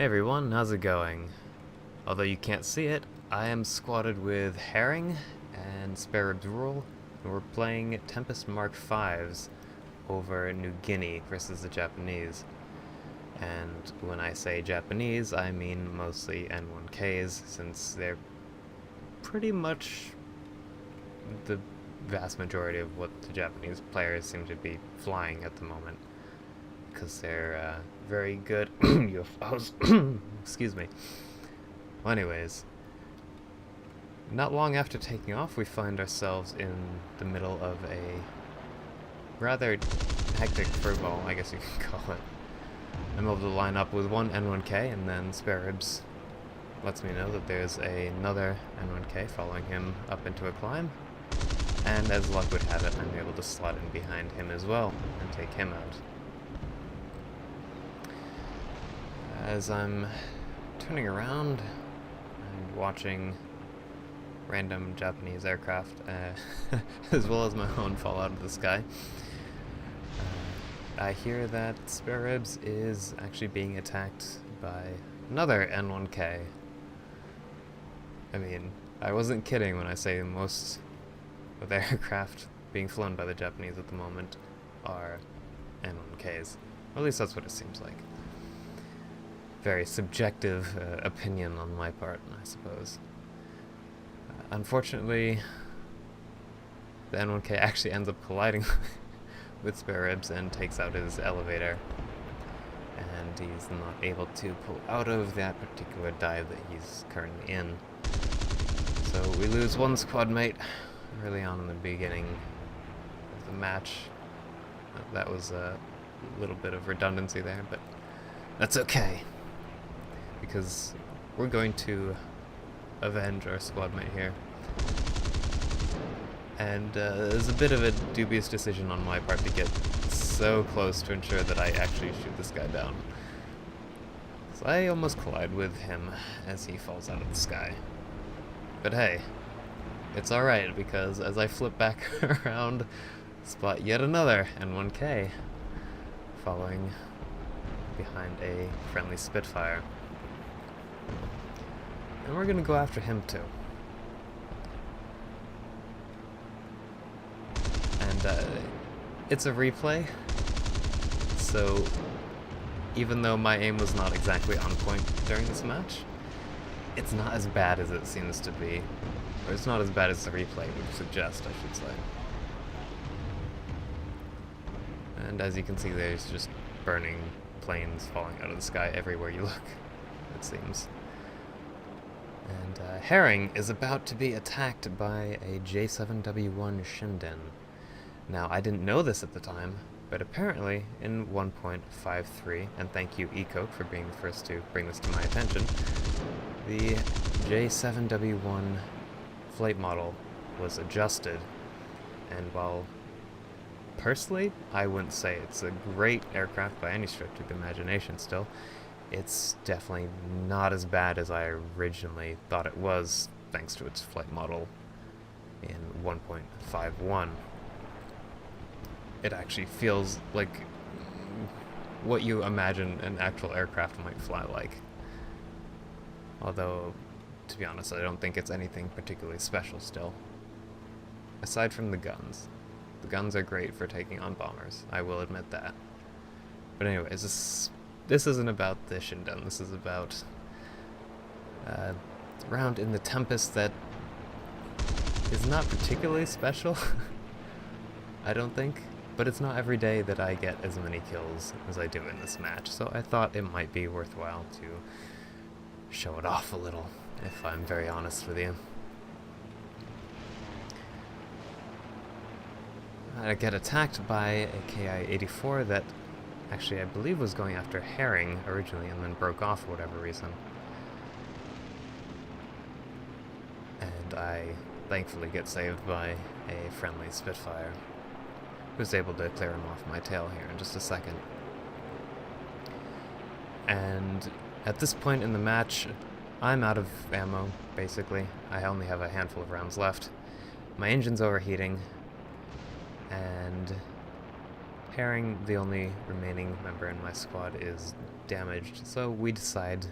Hey everyone, how's it going? Although you can't see it, I am squatted with Herring and Spare Ribs Rule, and we're playing Tempest Mark V's over New Guinea versus the Japanese. And when I say Japanese, I mean mostly N1Ks, since they're pretty much the vast majority of what the Japanese players seem to be flying at the moment. Because they're very good UFOs. Excuse me. Well, anyways, not long after taking off, we find ourselves in the middle of a rather hectic furball, I guess you could call it. I'm able to line up with one N1K, and then Spare Ribs lets me know that there's another N1K following him up into a climb. And as luck would have it, I'm able to slot in behind him as well and take him out. As I'm turning around and watching random Japanese aircraft, as well as my own fall out of the sky, I hear that Spare Ribs is actually being attacked by another N1K. I mean, I wasn't kidding when I say most of the aircraft being flown by the Japanese at the moment are N1Ks. Or at least that's what it seems like. Very subjective opinion on my part, I suppose. Unfortunately, the N1K actually ends up colliding with Spare Ribs and takes out his elevator, and he's not able to pull out of that particular dive that he's currently in. So we lose one squad mate early on in the beginning of the match. That was a little bit of redundancy there, but that's okay, because we're going to avenge our squad mate here. And it was a bit of a dubious decision on my part to get so close to ensure that I actually shoot this guy down. So I almost collide with him as he falls out of the sky. But hey, it's alright, because as I flip back around, spot yet another N1K following behind a friendly Spitfire. And we're gonna go after him too. And it's a replay, so even though my aim was not exactly on point during this match, it's not as bad as it seems to be. Or it's not as bad as the replay would suggest, I should say. And as you can see, there's just burning planes falling out of the sky everywhere you look, it seems. And Herring is about to be attacked by a J7W1 Shinden. Now, I didn't know this at the time, but apparently in 1.53, and thank you Ecoke for being the first to bring this to my attention, the J7W1 flight model was adjusted, and while personally I wouldn't say it's a great aircraft by any stretch of the imagination still, it's definitely not as bad as I originally thought it was, thanks to its flight model in 1.51. It actually feels like what you imagine an actual aircraft might fly like. Although, to be honest, I don't think it's anything particularly special still. Aside from the guns. The guns are great for taking on bombers, I will admit that. But anyways, this isn't about the Shinden, this is about a round in the Tempest that is not particularly special, I don't think. But it's not every day that I get as many kills as I do in this match, so I thought it might be worthwhile to show it off a little, if I'm very honest with you. I get attacked by a Ki-84 that actually I believe was going after Herring originally and then broke off for whatever reason. And I thankfully get saved by a friendly Spitfire, who's able to clear him off my tail here in just a second. And at this point in the match, I'm out of ammo, basically. I only have a handful of rounds left. My engine's overheating, and Herring, the only remaining member in my squad, is damaged, so we decide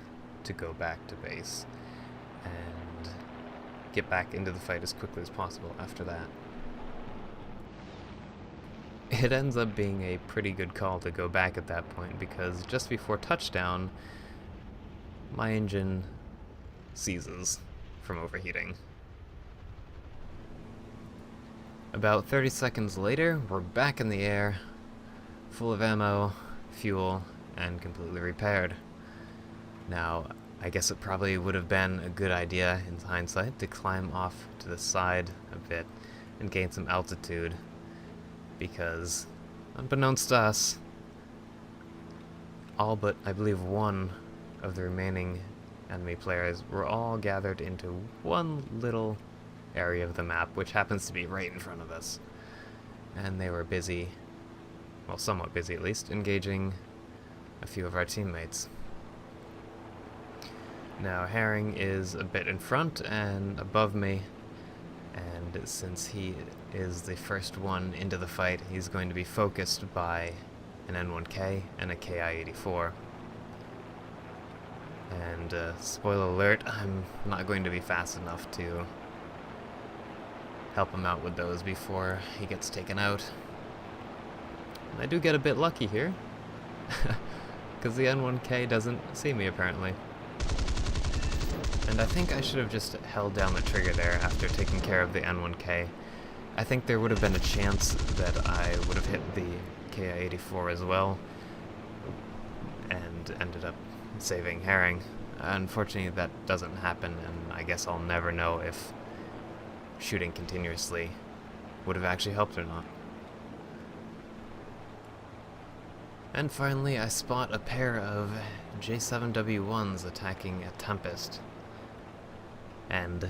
to go back to base and get back into the fight as quickly as possible after that. It ends up being a pretty good call to go back at that point, because just before touchdown, my engine seizes from overheating. About 30 seconds later, we're back in the air, full of ammo, fuel, and completely repaired. Now, I guess it probably would have been a good idea, in hindsight, to climb off to the side a bit and gain some altitude, because, unbeknownst to us, all but, I believe, one of the remaining enemy players were all gathered into one little area of the map, which happens to be right in front of us. And they were busy, well, somewhat busy at least, engaging a few of our teammates. Now, Herring is a bit in front and above me, and since he is the first one into the fight, he's going to be focused by an N1K and a KI-84. And, spoiler alert, I'm not going to be fast enough to help him out with those before he gets taken out. And I do get a bit lucky here, because the N1K doesn't see me, apparently. And I think I should have just held down the trigger there after taking care of the N1K. I think there would have been a chance that I would have hit the KI-84 as well, and ended up saving Herring. Unfortunately, that doesn't happen, and I guess I'll never know if shooting continuously would have actually helped or not. And finally, I spot a pair of J7W1s attacking a Tempest. And,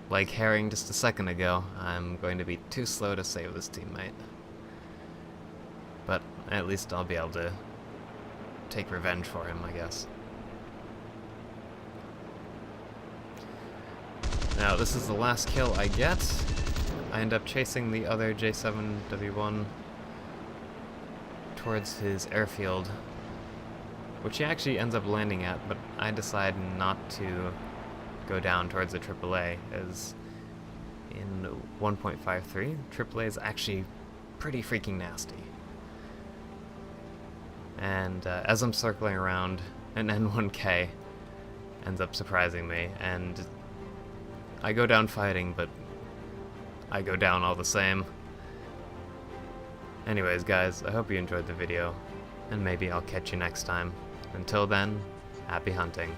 like Herring just a second ago, I'm going to be too slow to save this teammate. But at least I'll be able to take revenge for him, I guess. Now, this is the last kill I get. I end up chasing the other J7W1 towards his airfield, which he actually ends up landing at, but I decide not to go down towards the AAA, as in 1.53, AAA is actually pretty freaking nasty. And as I'm circling around, an N1K ends up surprising me, and I go down fighting, but I go down all the same. Anyways, guys, I hope you enjoyed the video, and maybe I'll catch you next time. Until then, happy hunting.